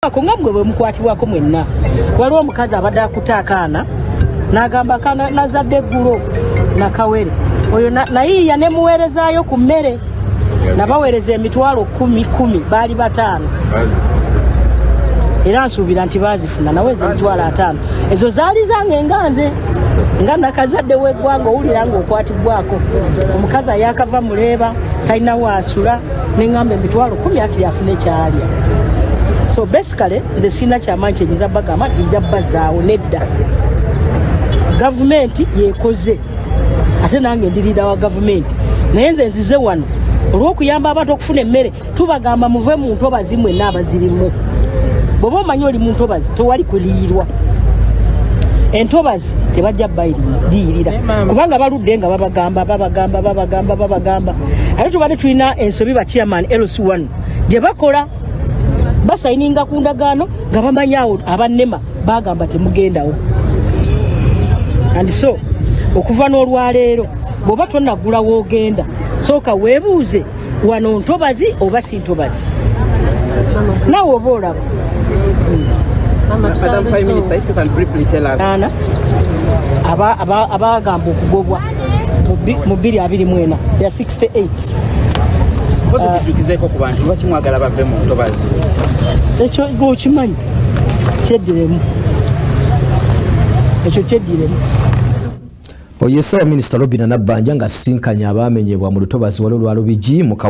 Kongamwe bwe mukwatibwako mwenna waliwo omukazi abadde akutaakaana n'agamba kana nazadde eggulo nakawere oyo nayiiya ne muweerezaayo ku mmere nabaweereza emitwalo 10 baali 5 era nsuubira nti baazifuna naweza emitwalo 5 ezo zaali zange enganze nga nakazadde w'eggwanga owulira ng'okwatibwako omukazi ayakava muleeba talina waasula neŋŋamba emitwalo 10 akiri afune kyalya. So basically the sina kyamaanyi kyenyiza bagamba jinja bazaawo nedda gavumenti yekoze ate nange ndirira wa gavumenti naye nze nzize wano olw'okuyamba abantu okufuna emmere tubagamba muve mu ntobazi mwenna abazirimu bw'oba omanyi oli mu ntobazi tewali kuliirwa entobazi tebajja bayirira kubanga baludde nga babagamba ate tubadde tulina ensobi ba chairman LC1 gye bakola basayininga ku ndagaano nga bamanyawo abannema bagamba temugendawo and so okuva n'olwaleero bw'oba tonnagula woogenda sooka weebuuze wano ntobazi oba si ntobazi naawe oba olaba. Madam Prime Minister, if you can briefly tell us abagamba okugobwa mu 2024 ya 68 tujukizeeko ku bantu lwaki mwagala bave mu ntobazi ekyo gokimanyi kyeddiremu ekyo kyeddiremu. Oyo Minisita Robinah Nabbanja nga asinkanye abamenyebwa mu lutobazi waliwo lwa Lubigi